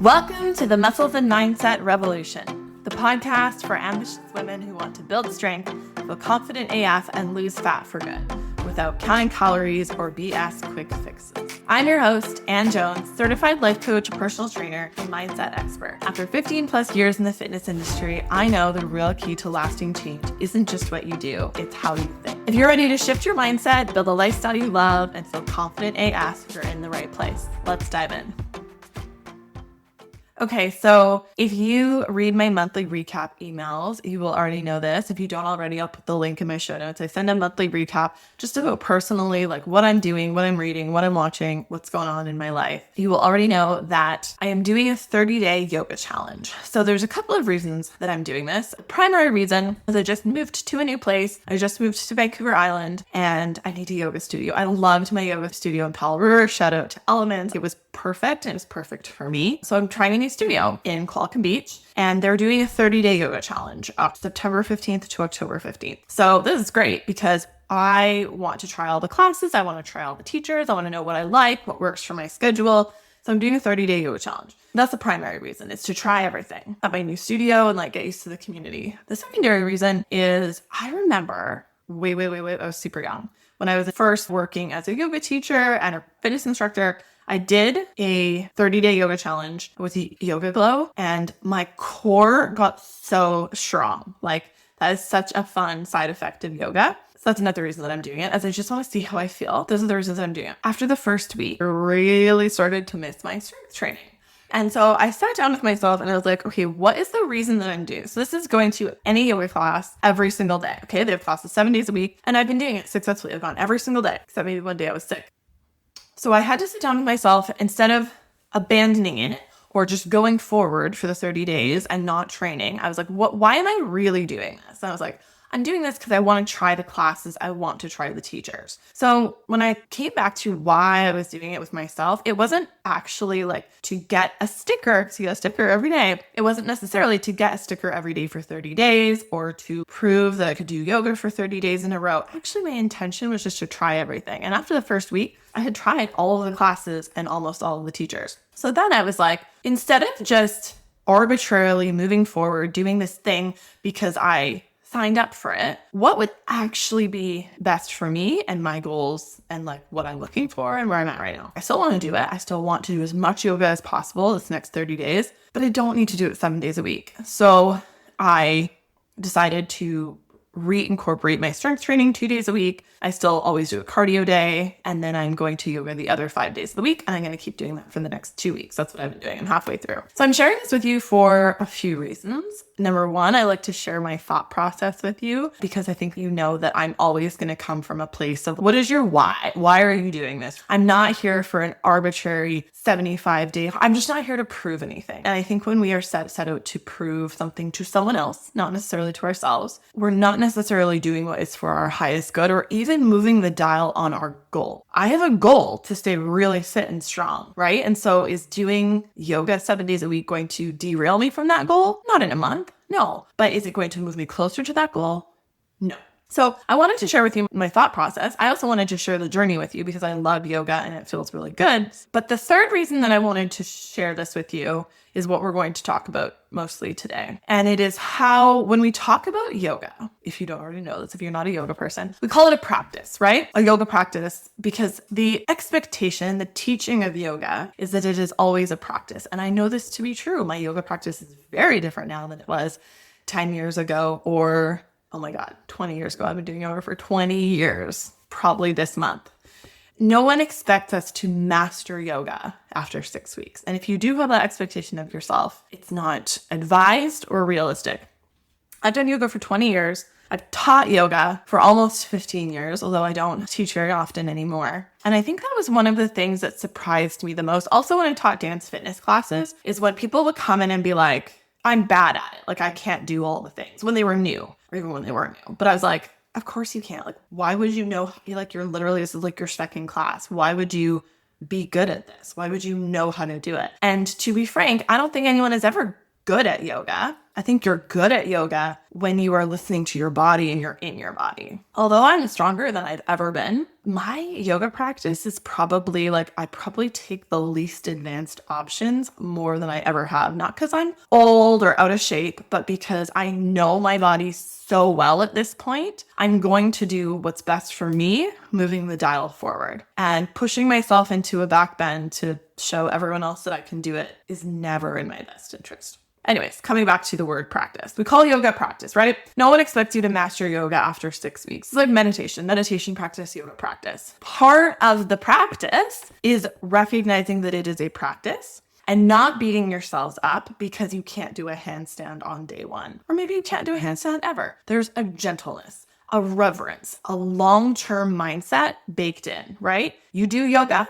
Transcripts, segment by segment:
Welcome to the Muscles and Mindset Revolution, the podcast for ambitious women who want to build strength, feel confident AF, and lose fat for good, without counting calories or BS quick fixes. I'm your host, Ann Jones, certified life coach, personal trainer, and mindset expert. After 15 plus years in the fitness industry, I know the real key to lasting change isn't just what you do, it's how you think. If you're ready to shift your mindset, build a lifestyle you love, and feel confident AF, you're in the right place. Let's dive in. Okay, so if you read my monthly recap emails, you will already know this. If you don't already, I'll put the link in my show notes. I send a monthly recap just about personally, like what I'm doing, what I'm reading, what I'm watching, what's going on in my life. You will already know that I am doing a 30-day yoga challenge. So there's a couple of reasons that I'm doing this. The primary reason is I just moved to a new place. I just moved to Vancouver Island and I need a yoga studio. I loved my yoga studio in Palo River. Shout out to Elements. It was perfect and it was perfect for me. So I'm trying a new studio in Qualicum Beach and they're doing a 30-day yoga challenge up September 15th to October 15th. So this is great because I want to try all the classes. I want to try all the teachers. I want to know what I like, what works for my schedule. So I'm doing a 30-day yoga challenge. That's the primary reason, is to try everything at my new studio and get used to the community. The secondary reason is I remember way, I was super young. When I was first working as a yoga teacher and a fitness instructor, I did a 30-day yoga challenge with Yoga Glow and my core got so strong. That is such a fun side effect of yoga. So that's another reason that I'm doing it, as I just want to see how I feel. Those are the reasons I'm doing it. After the first week, I really started to miss my strength training. And so I sat down with myself and I was like, okay, what is the reason that I'm doing this? So this is going to any yoga class every single day. Okay, they have classes 7 days a week and I've been doing it successfully. I've gone every single day, except maybe one day I was sick. So I had to sit down with myself instead of abandoning it or just going forward for the 30 days and not training. I was like, why am I really doing this? And I was like, I'm doing this because I want to try the classes. I want to try the teachers. So when I came back to why I was doing it with myself, it wasn't actually to get a sticker, because you get a sticker every day. It wasn't necessarily to get a sticker every day for 30 days or to prove that I could do yoga for 30 days in a row. Actually, my intention was just to try everything. And after the first week, I had tried all of the classes and almost all of the teachers. So then I was like, instead of just arbitrarily moving forward, doing this thing because I signed up for it, what would actually be best for me and my goals and what I'm looking for and where I'm at right now. I still want to do it. I still want to do as much yoga as possible this next 30 days, but I don't need to do it 7 days a week. So I decided to reincorporate my strength training 2 days a week. I still always do a cardio day, and then I'm going to yoga the other 5 days of the week, and I'm going to keep doing that for the next 2 weeks. That's what I've been doing. I'm halfway through. So I'm sharing this with you for a few reasons. Number one, I like to share my thought process with you because I think you know that I'm always going to come from a place of what is your why? Why are you doing this? I'm not here for an arbitrary 75-day. I'm just not here to prove anything. And I think when we are set out to prove something to someone else, not necessarily to ourselves, we're not necessarily doing what is for our highest good or even moving the dial on our goal. I have a goal to stay really fit and strong, right? And so is doing yoga 7 days a week going to derail me from that goal? Not in a month. No. But is it going to move me closer to that goal? No. So I wanted to share with you my thought process. I also wanted to share the journey with you because I love yoga and it feels really good. But the third reason that I wanted to share this with you is what we're going to talk about mostly today. And it is how, when we talk about yoga, if you don't already know this, if you're not a yoga person, we call it a practice, right? A yoga practice, because the expectation, the teaching of yoga is that it is always a practice. And I know this to be true. My yoga practice is very different now than it was 10 years ago or, oh my God, 20 years ago. I've been doing yoga for 20 years, probably this month. No one expects us to master yoga after 6 weeks. And if you do have that expectation of yourself, it's not advised or realistic. I've done yoga for 20 years. I've taught yoga for almost 15 years, although I don't teach very often anymore. And I think that was one of the things that surprised me the most. Also, when I taught dance fitness classes, is when people would come in and be like, I'm bad at it. I can't do all the things when they were new or even when they weren't new. But I was like, of course you can't. Why would you know? You're literally, this is your second class. Why would you be good at this? Why would you know how to do it? And to be frank, I don't think anyone has ever good at yoga. I think you're good at yoga when you are listening to your body and you're in your body. Although I'm stronger than I've ever been, my yoga practice is probably like, I probably take the least advanced options more than I ever have. Not because I'm old or out of shape, but because I know my body so well at this point. I'm going to do what's best for me, moving the dial forward. And pushing myself into a back bend to show everyone else that I can do it is never in my best interest. Anyways, coming back to the word practice. We call yoga practice, right? No one expects you to master yoga after 6 weeks. It's like meditation practice, yoga practice. Part of the practice is recognizing that it is a practice and not beating yourselves up because you can't do a handstand on day one. Or maybe you can't do a handstand ever. There's a gentleness, a reverence, a long-term mindset baked in, right? You do yoga,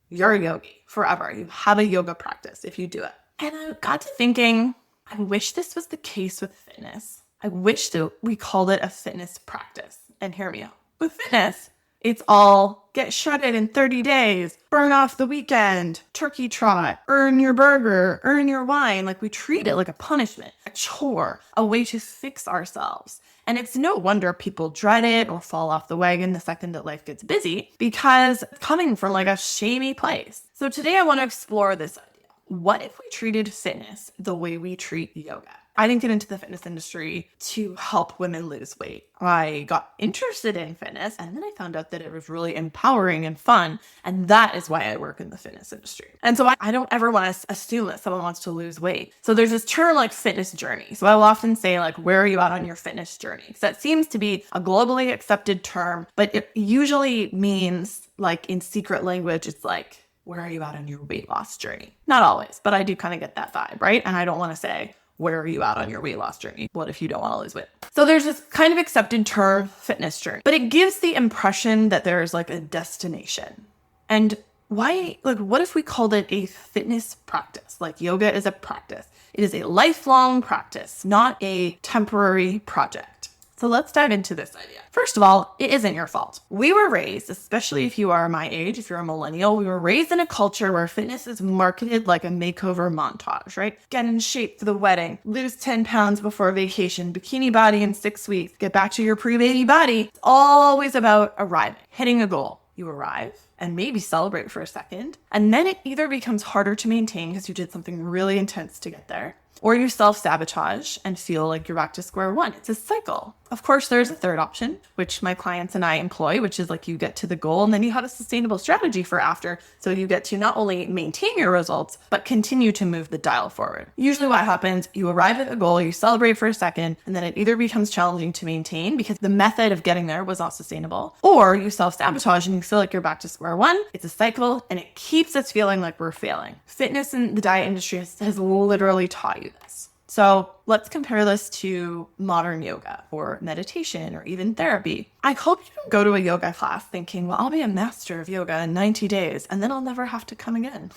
you're a yogi forever. You have a yoga practice if you do it. And I got to thinking, I wish this was the case with fitness. I wish that we called it a fitness practice. And hear me out. With fitness, it's all get shredded in 30 days, burn off the weekend, turkey trot, earn your burger, earn your wine. Like we treat it like a punishment, a chore, a way to fix ourselves. And it's no wonder people dread it or fall off the wagon the second that life gets busy because it's coming from like a shamey place. So today I want to explore this idea. What if we treated fitness the way we treat yoga? I didn't get into the fitness industry to help women lose weight. I got interested in fitness and then I found out that it was really empowering and fun. And that is why I work in the fitness industry. And so I don't ever want to assume that someone wants to lose weight. So there's this term like fitness journey. So I will often say like, where are you at on your fitness journey? Because that seems to be a globally accepted term, but it usually means like in secret language, it's like, where are you at on your weight loss journey? Not always, but I do kind of get that vibe, right? And I don't want to say, where are you at on your weight loss journey? What if you don't want to lose weight? So there's this kind of accepted term, fitness journey, but it gives the impression that there's like a destination. And why, like, what if we called it a fitness practice? Like yoga is a practice. It is a lifelong practice, not a temporary project. So let's dive into this idea. First of all, it isn't your fault. We were raised, especially if you are my age, if you're a millennial, we were raised in a culture where fitness is marketed like a makeover montage, right? Get in shape for the wedding, lose 10 pounds before vacation, bikini body in 6 weeks, get back to your pre-baby body. It's always about arriving, hitting a goal. You arrive and maybe celebrate for a second, and then it either becomes harder to maintain because you did something really intense to get there, or you self-sabotage and feel like you're back to square one. It's a cycle. Of course, there's a third option, which my clients and I employ, which is like you get to the goal and then you have a sustainable strategy for after. So you get to not only maintain your results, but continue to move the dial forward. Usually what happens, you arrive at a goal, you celebrate for a second, and then it either becomes challenging to maintain because the method of getting there was not sustainable, or you self-sabotage and you feel like you're back to square one. It's a cycle and it keeps us feeling like we're failing. Fitness in the diet industry has literally taught you this. So let's compare this to modern yoga or meditation or even therapy. I hope you don't go to a yoga class thinking, well, I'll be a master of yoga in 90 days and then I'll never have to come again.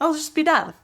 I'll just be done,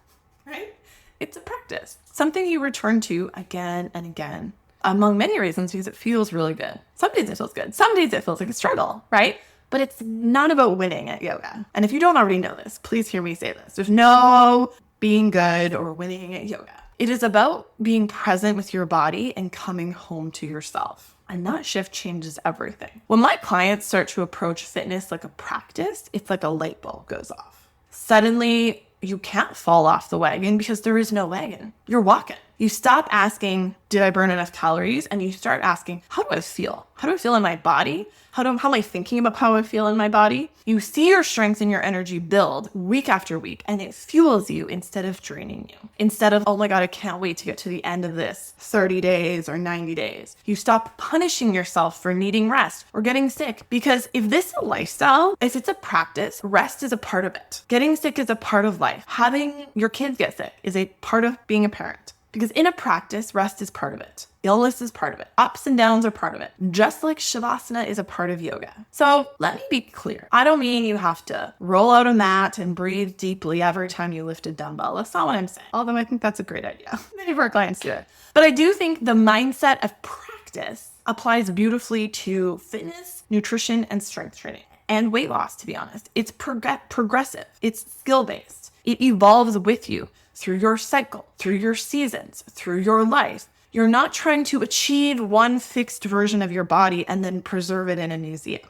right? It's a practice, something you return to again and again, among many reasons because it feels really good. Some days it feels good. Some days it feels like a struggle, right? But it's not about winning at yoga. And if you don't already know this, please hear me say this. There's no being good or winning at yoga. It is about being present with your body and coming home to yourself. And that shift changes everything. When my clients start to approach fitness like a practice, it's like a light bulb goes off. Suddenly, you can't fall off the wagon because there is no wagon. You're walking. You stop asking, did I burn enough calories? And you start asking, how do I feel? How do I feel in my body? How am I thinking about how I feel in my body? You see your strength and your energy build week after week, and it fuels you instead of draining you. Instead of, oh my God, I can't wait to get to the end of this 30 days or 90 days. You stop punishing yourself for needing rest or getting sick, because if this is a lifestyle, if it's a practice, rest is a part of it. Getting sick is a part of life. Having your kids get sick is a part of being a parent. Because in a practice, rest is part of it. Illness is part of it. Ups and downs are part of it. Just like Shavasana is a part of yoga. So let me be clear. I don't mean you have to roll out a mat and breathe deeply every time you lift a dumbbell. That's not what I'm saying. Although I think that's a great idea. Many of our clients do it. But I do think the mindset of practice applies beautifully to fitness, nutrition, and strength training. And weight loss, to be honest. It's progressive. It's skill-based. It evolves with you. through your cycle, through your seasons, through your life. You're not trying to achieve one fixed version of your body and then preserve it in a museum.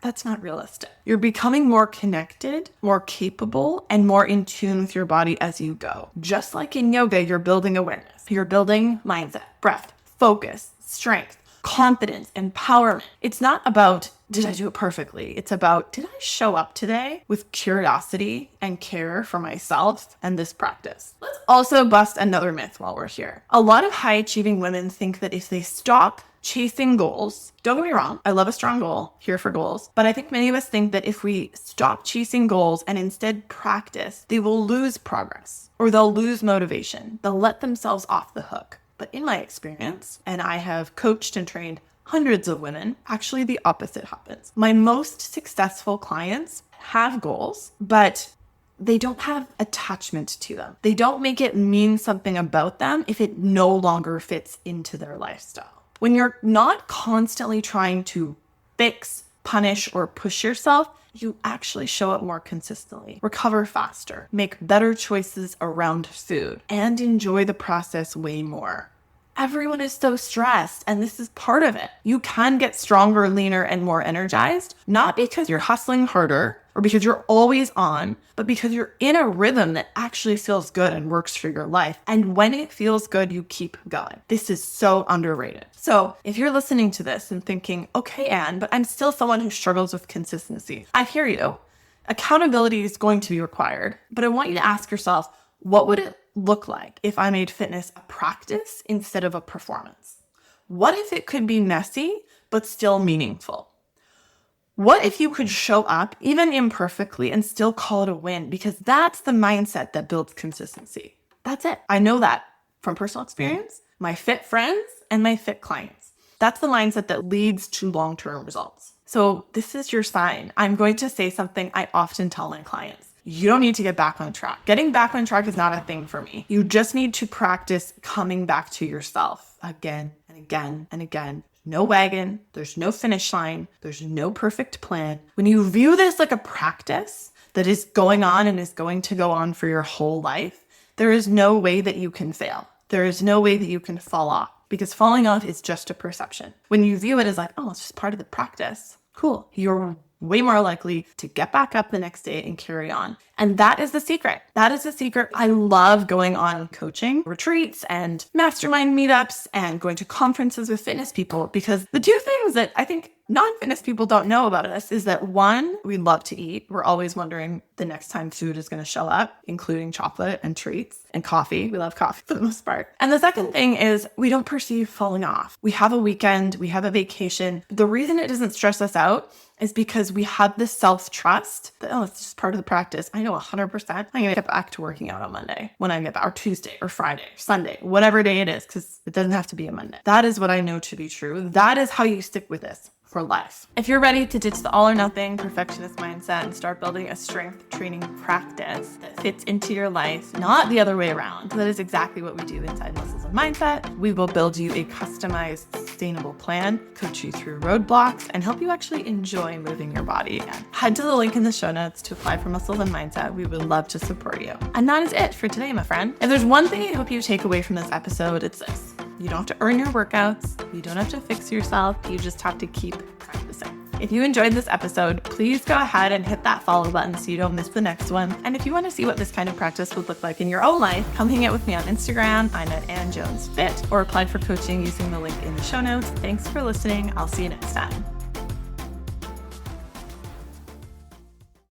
That's not realistic. You're becoming more connected, more capable, and more in tune with your body as you go. Just like in yoga, you're building awareness. You're building mindset, breath, focus, strength, confidence, empowerment. It's not about, did I do it perfectly? It's about, did I show up today with curiosity and care for myself and this practice? Let's also bust another myth while we're here. A lot of high achieving women think that if they stop chasing goals, don't get me wrong, I love a strong goal, here for goals, but I think many of us think that if we stop chasing goals and instead practice, they will lose progress or they'll lose motivation. They'll let themselves off the hook. But in my experience, and I have coached and trained hundreds of women, actually the opposite happens. My most successful clients have goals, but they don't have attachment to them. They don't make it mean something about them if it no longer fits into their lifestyle. When you're not constantly trying to fix, punish, or push yourself, you actually show up more consistently, recover faster, make better choices around food, and enjoy the process way more. Everyone is so stressed, and this is part of it. You can get stronger, leaner, and more energized, not because you're hustling harder or because you're always on, but because you're in a rhythm that actually feels good and works for your life. And when it feels good, you keep going. This is so underrated. So if you're listening to this and thinking, okay, Anne, but I'm still someone who struggles with consistency, I hear you. Accountability is going to be required, but I want you to ask yourself, what would it look like if I made fitness a practice instead of a performance? What if it could be messy, but still meaningful? What if you could show up even imperfectly and still call it a win? Because that's the mindset that builds consistency. That's it. I know that from personal experience, my fit friends and my fit clients. That's the mindset that leads to long-term results. So this is your sign. I'm going to say something I often tell my clients. You don't need to get back on track. Getting back on track is not a thing for me. You just need to practice coming back to yourself again and again and again. No wagon. There's no finish line. There's no perfect plan. When you view this like a practice that is going on and is going to go on for your whole life, there is no way that you can fail. There is no way that you can fall off, because falling off is just a perception. When you view it as like, oh, it's just part of the practice, cool, you're way more likely to get back up the next day and carry on. And that is the secret. That is the secret. I love going on coaching retreats and mastermind meetups and going to conferences with fitness people, because the two things that I think non-fitness people don't know about us is that, one, we love to eat. We're always wondering the next time food is going to show up, including chocolate and treats and coffee. We love coffee for the most part. And the second thing is we don't perceive falling off. We have a weekend, we have a vacation. The reason it doesn't stress us out is because we have this self-trust that, oh, it's just part of the practice. I know 100% I'm going to get back to working out on Monday when I get back, or Tuesday or Friday or Sunday, whatever day it is, because it doesn't have to be a Monday. That is what I know to be true. That is how you stick with this for life. If you're ready to ditch the all or nothing perfectionist mindset and start building a strength training practice that fits into your life, not the other way around, that is exactly what we do inside Muscles and Mindset. We will build you a customized, sustainable plan, coach you through roadblocks, and help you actually enjoy moving your body again. Head to the link in the show notes to apply for Muscles and Mindset. We would love to support you. And that is it for today, my friend. If there's one thing I hope you take away from this episode, it's this. You don't have to earn your workouts. You don't have to fix yourself. You just have to keep practicing. If you enjoyed this episode, please go ahead and hit that follow button so you don't miss the next one. And if you want to see what this kind of practice would look like in your own life, come hang out with me on Instagram. I'm at Ann Jones Fit, or apply for coaching using the link in the show notes. Thanks for listening. I'll see you next time.